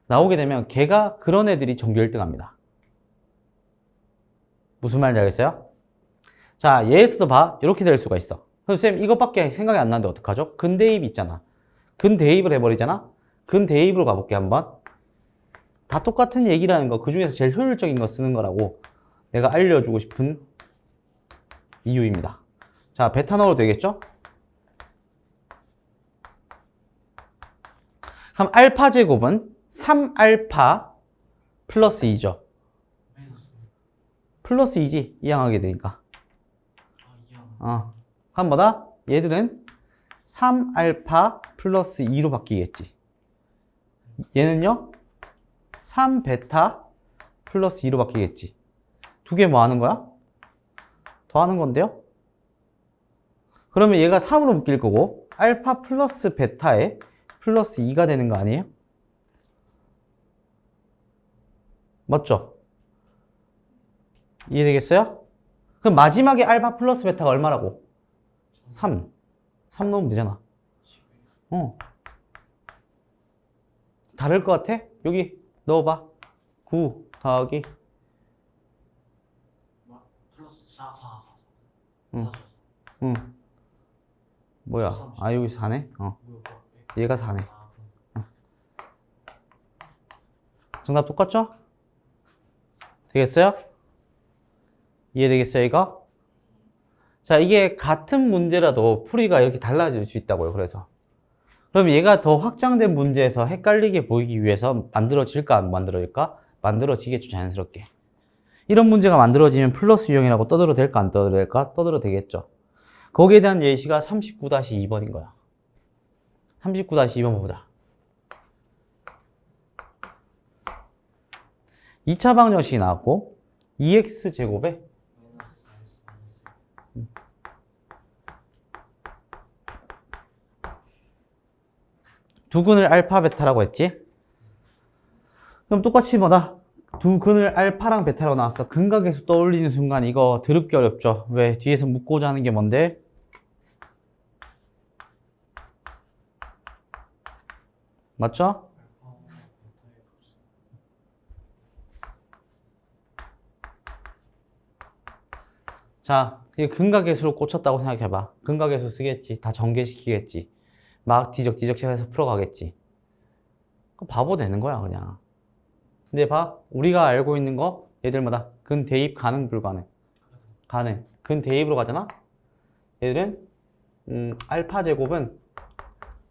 나오게 되면 걔가 그런 애들이 전교 1등 합니다. 무슨 말인지 알겠어요? 자, 얘에서도 봐. 이렇게 될 수가 있어. 그럼 쌤 이것밖에 생각이 안 나는데 어떡하죠? 근대입 있잖아. 근대입을 해버리잖아? 근대입으로 가볼게 한번. 다 똑같은 얘기라는 거, 그 중에서 제일 효율적인 거 쓰는 거라고 내가 알려주고 싶은 이유입니다. 자, 베타 넣어도 되겠죠? 그럼 알파 제곱은 3알파 플러스 2죠. 플러스 2지, 이항하게 되니까. 이양. 그럼 뭐다? 얘들은 3알파 플러스 2로 바뀌겠지. 얘는요 3베타 플러스 2로 바뀌겠지. 두 개 뭐 하는 거야? 더하는 건데요. 그러면 얘가 3으로 묶일 거고 알파 플러스 베타에 플러스 2가 되는 거 아니에요? 맞죠? 이해되겠어요? 그럼 마지막에 알파 플러스 베타가 얼마라고? 3 넣으면 되잖아. 다를 것 같아? 여기 넣어봐. 9 더하기 플러스 4, 4, 4, 4. 응. 4, 4, 4. 응. 뭐야? 아 여기 4네? 뭐야? 얘가 4네. 아, 그럼 정답 똑같죠? 되겠어요? 이해되겠어요 이거? 자 이게 같은 문제라도 풀이가 이렇게 달라질 수 있다고요. 그래서 그럼 얘가 더 확장된 문제에서 헷갈리게 보이기 위해서 만들어질까 안 만들어질까? 만들어지겠죠 자연스럽게. 이런 문제가 만들어지면 플러스 유형이라고 떠들어도 될까 안 떠들어도 될까? 떠들어도 되겠죠. 거기에 대한 예시가 39-2번인 거야. 39-2번 보자. 2차 방정식이 나왔고 2x제곱에 마이너스 4x 마이너스 두 근을 알파 베타라고 했지? 그럼 똑같이 뭐다? 두 근을 알파랑 베타라고 나왔어. 근각계수 떠올리는 순간 이거 더럽게 어렵죠. 왜? 뒤에서 묻고자 하는 게 뭔데? 맞죠? 자, 근각계수로 꽂혔다고 생각해봐. 근각계수 쓰겠지. 다 전개시키겠지. 막 뒤적뒤적 해서 풀어가겠지. 그럼 바보 되는 거야 그냥. 근데 봐, 우리가 알고 있는 거 얘들마다 근 대입 가능 불가능? 가능. 근 대입으로 가잖아? 얘들은 알파 제곱은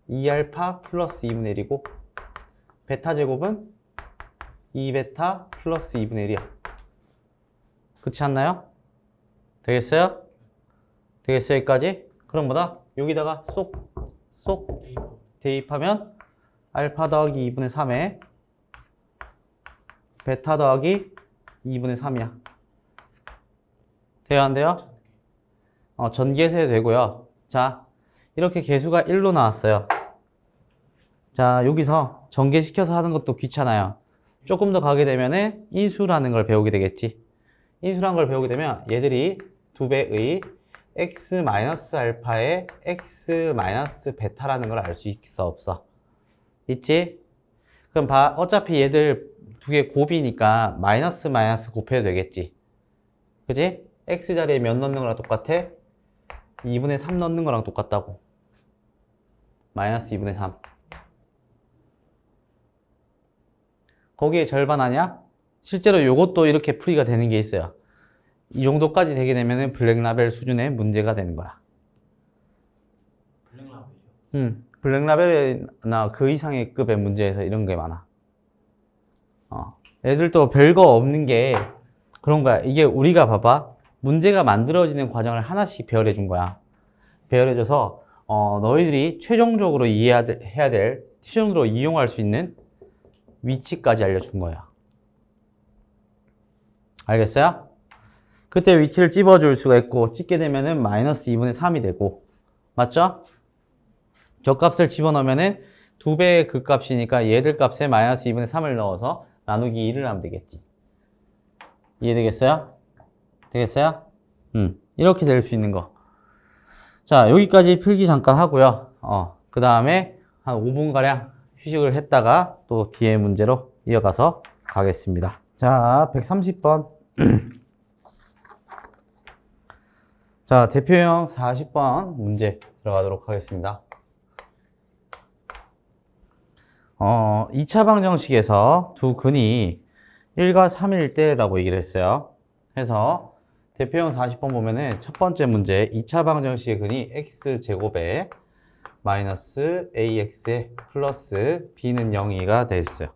2알파 플러스 2분의 1이고 베타 제곱은 2베타 플러스 2분의 1이야. 그렇지 않나요? 되겠어요? 되겠어요 여기까지? 그럼 뭐다? 여기다가 쏙 대입하면 알파 더하기 2분의 3에 베타 더하기 2분의 3이야. 돼요 안 돼요? 전개해서 되고요. 자, 이렇게 계수가 1로 나왔어요. 자, 여기서 전개시켜서 하는 것도 귀찮아요. 조금 더 가게 되면은 인수라는 걸 배우게 되겠지. 인수라는 걸 배우게 되면 얘들이 2배의 x-알파의 x-베타라는 걸 알 수 있어 없어? 있지? 그럼 봐, 어차피 얘들 두 개 곱이니까 마이너스 곱해도 되겠지. 그지? x 자리에 몇 넣는 거랑 똑같아? 2분의 3 넣는 거랑 똑같다고. 마이너스 2분의 3. 거기에 절반 아니야? 실제로 요것도 이렇게 풀이가 되는 게 있어요. 이 정도까지 되게 되면은 블랙라벨 수준의 문제가 되는 거야. 블랙라벨이요? 블랙라벨이나 그 이상의 급의 문제에서 이런 게 많아. 애들도 별거 없는 게 그런 거야. 이게 우리가 봐봐. 문제가 만들어지는 과정을 하나씩 배열해 준 거야. 배열해줘서 너희들이 최종적으로 해야 될, 최종적으로 이용할 수 있는 위치까지 알려준 거야. 알겠어요? 그때 위치를 찝어줄 수가 있고 찝게 되면은 마이너스 2분의 3이 되고 맞죠? 격값을 집어넣으면은 2배의 극값이니까 얘들 값에 마이너스 2분의 3을 넣어서 나누기 2를 하면 되겠지. 이해되겠어요? 되겠어요? 이렇게 될 수 있는 거. 자, 여기까지 필기 잠깐 하고요. 그 다음에 한 5분가량 휴식을 했다가 또 뒤에 문제로 이어가서 가겠습니다. 자, 130번. 자, 대표형 40번 문제 들어가도록 하겠습니다. 2차 방정식에서 두 근이 1과 3일 때라고 얘기를 했어요. 해서 대표형 40번 보면은 첫 번째 문제 2차 방정식의 근이 x제곱에 마이너스 ax에 플러스 b는 0이가 되어 있어요.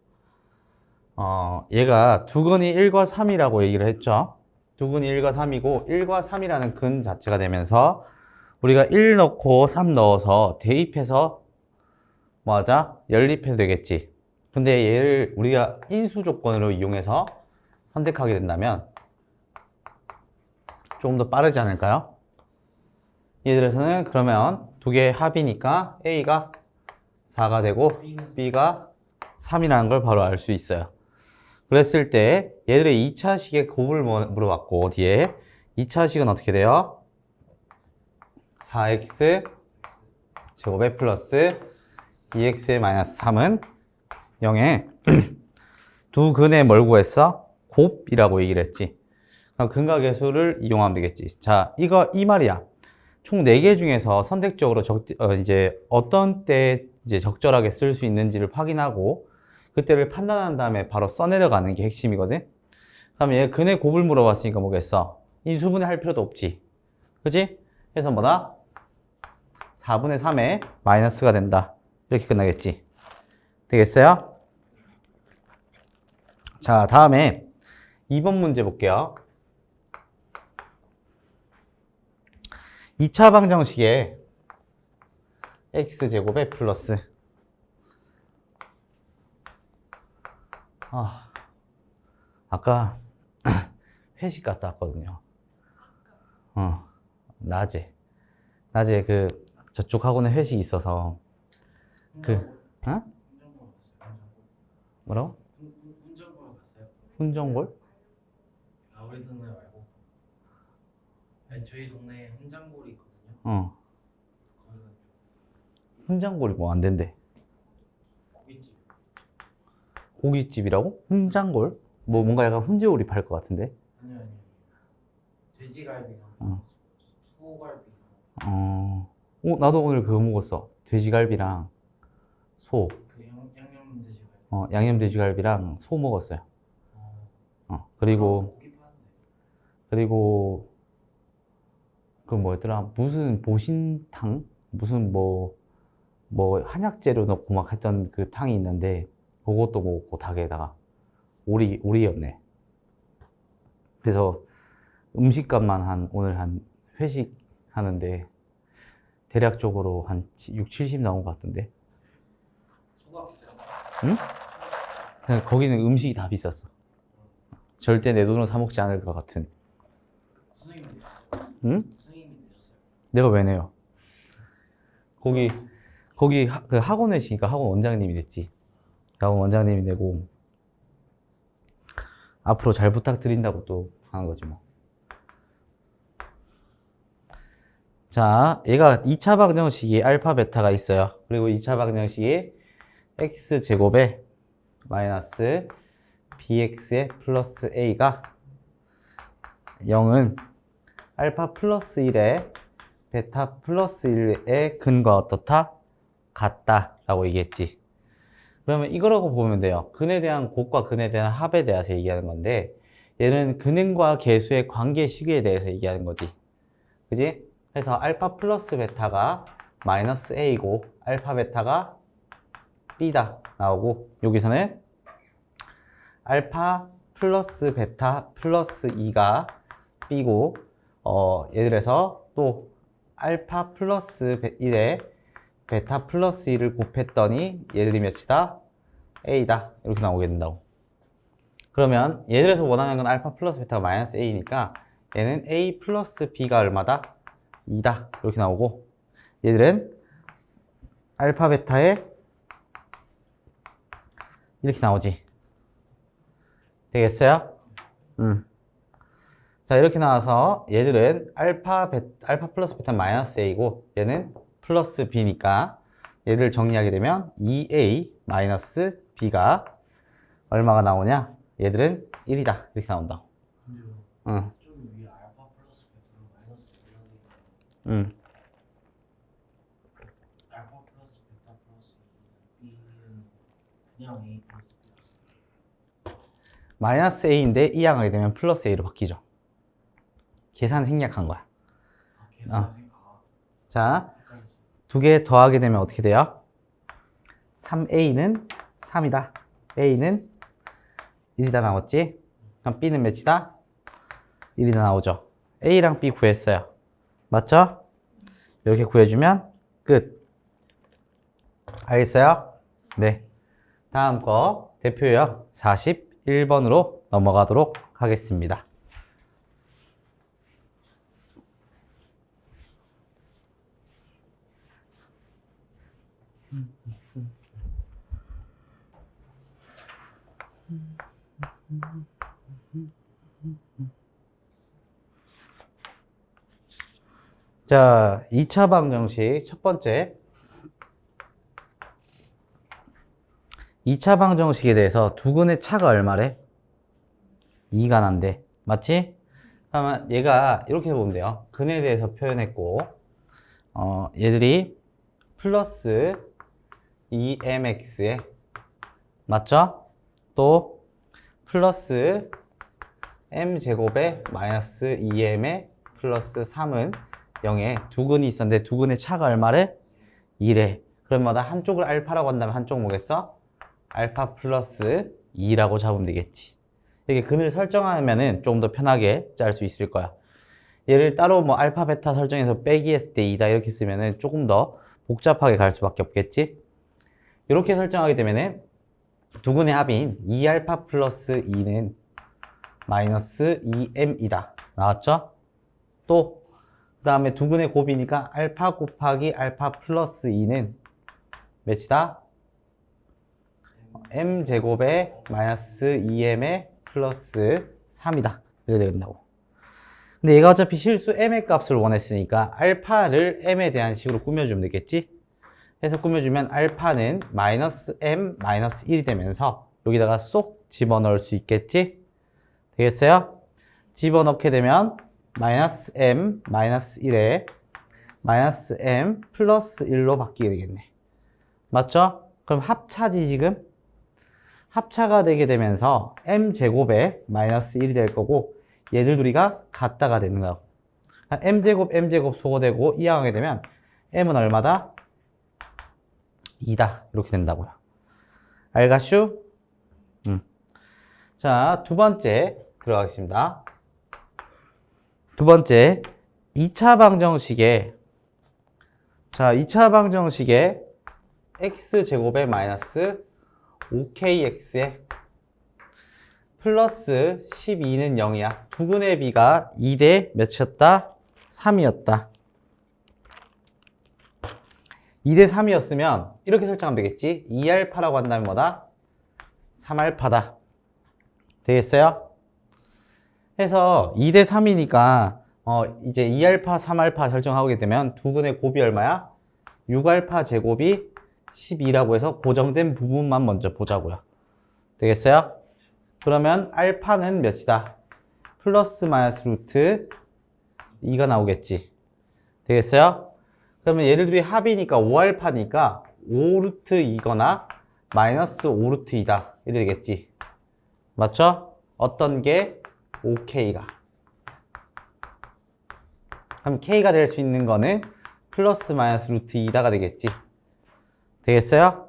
얘가 두 근이 1과 3이라고 얘기를 했죠. 두 근이 1과 3이고 1과 3이라는 근 자체가 되면서 우리가 1 넣고 3 넣어서 대입해서 뭐 하자? 연립해도 되겠지. 근데 얘를 우리가 인수 조건으로 이용해서 선택하게 된다면 조금 더 빠르지 않을까요? 예를 들어서는 그러면 두 개의 합이니까 A가 4가 되고 B가 3이라는 걸 바로 알 수 있어요. 그랬을 때 얘들의 2차식의 곱을 물어봤고 뒤에 2차식은 어떻게 돼요? 4x 제곱에 플러스 2x의 마이너스 3은 0에 두 근의 뭘 구했어? 곱이라고 얘기를 했지. 그럼 근각계수를 이용하면 되겠지. 자, 이 말이야. 총 4개 중에서 선택적으로 이제 어떤 때 이제 적절하게 쓸 수 있는지를 확인하고 그때를 판단한 다음에 바로 써내려가는 게 핵심이거든. 그럼 얘 근의 곱을 물어봤으니까 뭐겠어? 인수분해 할 필요도 없지. 그지? 그래서 뭐다? 4분의 3에 마이너스가 된다. 이렇게 끝나겠지. 되겠어요? 자, 다음에 2번 문제 볼게요. 2차 방정식에 x제곱에 플러스 아까 회식 갔다 왔거든요. 낮에 그 저쪽 학원에 회식이 있어서 뭐라고? 훈장 보러 갔어요? 훈정골? 아, 우리 동네 말고. 아니, 저희 동네에 훈장골이 있거든요. 거기서 훈장골이 뭐 안 된대. 고깃집. 고깃집이라고? 훈장골? 뭐 뭔가 약간 훈제오리 팔 것 같은데. 아니요. 돼지갈비랑 소갈비. 나도 오늘 그거 먹었어. 돼지갈비랑 소. 그 양념 돼지갈비. 양념 돼지갈비랑 소 먹었어요. 그리고 고기 파는데. 그리고 그 뭐였더라? 무슨 보신탕? 무슨 뭐 한약재료 넣고 막 했던 그 탕이 있는데 그것도 먹고 닭에다가 오리였네. 그래서 음식값만 오늘 한 회식 하는데 대략적으로 한 6, 70 나온 것 같던데. 소가 비싸요? 응? 그냥 거기는 음식이 다 비쌌어. 절대 내 돈으로 사 먹지 않을 것 같은. 선생님이 내셨어요? 응? 선생님이 내셨어요? 내가 왜 내요? 거기 그 학원에 있으니까 학원 원장님이 냈지. 학원 원장님이 내고 앞으로 잘 부탁드린다고 또 하는 거지 뭐. 자, 얘가 2차 방정식이 알파 베타가 있어요. 그리고 2차 방정식이 x제곱에 마이너스 bx에 플러스 a가 0은 알파 플러스 1에 베타 플러스 1의 근과 어떻다? 같다 라고 얘기했지. 그러면 이거라고 보면 돼요. 근에 대한 곱과 근에 대한 합에 대해서 얘기하는 건데 얘는 근행과 계수의 관계 시기에 대해서 얘기하는 거지. 그지? 그래서 알파 플러스 베타가 마이너스 a고 알파 베타가 b다 나오고 여기서는 알파 플러스 베타 플러스 2가 b고 예를 들어서 또 알파 플러스 1에 베타 플러스 2를 곱했더니 얘들이 몇이다? a다 이렇게 나오게 된다고. 그러면 예를 들어서 원하는 건 알파 플러스 베타가 마이너스 a니까 얘는 a 플러스 b가 얼마다? 2다 이렇게 나오고 얘들은 알파 베타에 이렇게 나오지. 되겠어요? 자, 이렇게 나와서 얘들은 알파 플러스 베타 마이너스 a고 얘는 플러스 b니까 얘를 정리하게 되면 2a 마이너스 b가 얼마가 나오냐? 얘들은 1이다 이렇게 나온다고. 근데요. 좀 위에 알파 플러스 베타로 마이너스 1하는 알파 플러스 베타 플러스 b는 그냥 a 플러스 b. 마이너스 a인데 이항하게 되면 플러스 a로 바뀌죠. 계산 생략한 거야. 계산 생각. 자, 두 개 더하게 되면 어떻게 돼요? 3a는 3이다. a는 1이다 나왔지? 그럼 b는 몇이다? 1이다 나오죠. a랑 b 구했어요. 맞죠? 이렇게 구해주면 끝. 알겠어요? 네. 다음 거 대표요 41번으로 넘어가도록 하겠습니다. 자, 2차 방정식 첫 번째. 2차 방정식에 대해서 두근의 차가 얼마래? 2가 난대. 맞지? 그러면 얘가 이렇게 보면 돼요. 근에 대해서 표현했고, 얘들이 플러스 2mx에, 맞죠? 또 플러스 m제곱에 마이너스 2m에 플러스 3은 0에 두근이 있었는데 두근의 차가 얼마래? 2래. 그러면 한쪽을 알파라고 한다면 한쪽 뭐겠어? 알파 플러스 2라고 잡으면 되겠지. 이렇게 근을 설정하면은 조금 더 편하게 짤 수 있을 거야. 얘를 따로 뭐 알파 베타 설정해서 빼기 했을 때 2다 이렇게 쓰면은 조금 더 복잡하게 갈 수밖에 없겠지. 이렇게 설정하게 되면은 두근의 합인 2알파 플러스 2는 마이너스 2m이다. 나왔죠? 또 그 다음에 두근의 곱이니까 알파 곱하기 알파 플러스 2는 몇이다? m제곱에 마이너스 2m에 플러스 3이다. 이렇게 된다고. 근데 얘가 어차피 실수 m의 값을 원했으니까 알파를 m에 대한 식으로 꾸며주면 되겠지? 해서 꾸며주면 알파는 마이너스 m 마이너스 1이 되면서 여기다가 쏙 집어넣을 수 있겠지? 되겠어요? 집어넣게 되면 마이너스 m 마이너스 1에 마이너스 m 플러스 1로 바뀌게 되겠네. 맞죠? 그럼 합차지 지금? 합차가 되게 되면서 m제곱에 마이너스 1이 될 거고 얘들 둘이가 같다가 되는 거고 m제곱 소거되고 이항하게 되면 m은 얼마다? 2다. 이렇게 된다고요. 알겠슈? 자, 두 번째 들어가겠습니다. 두 번째 2차 방정식에 자, 2차 방정식에 x제곱에 마이너스 5kx에 플러스 12는 0이야. 두근의 비가 2대 몇이었다? 3이었다. 2대 3이었으면 이렇게 설정하면 되겠지. 2알파라고 한다면 뭐다? 3알파다. 되겠어요? 해서 2대 3이니까 이제 2알파, 3알파 설정하게 되면 두근의 곱이 얼마야? 6알파 제곱이 12라고 해서 고정된 부분만 먼저 보자고요. 되겠어요? 그러면 알파는 몇이다? 플러스 마이너스 루트 2가 나오겠지. 되겠어요? 그러면 얘들 둘이 합이니까 5알파니까 5루트 2거나 마이너스 5루트 2다. 이래 되겠지. 맞죠? 어떤 게 5K가. 그럼 K가 될 수 있는 거는 플러스 마이너스 루트 2다가 되겠지. 되겠어요?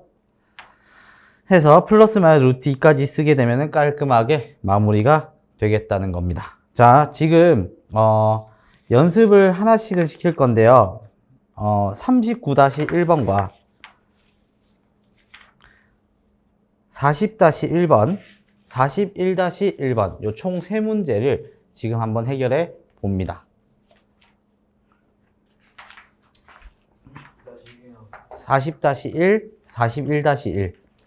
해서 플러스 마이너스 루트 2까지 쓰게 되면 깔끔하게 마무리가 되겠다는 겁니다. 자, 지금 연습을 하나씩은 시킬 건데요. 39-1번과 40-1번, 41-1번 요 총 3문제를 지금 한번 해결해 봅니다. 40-1, 41-1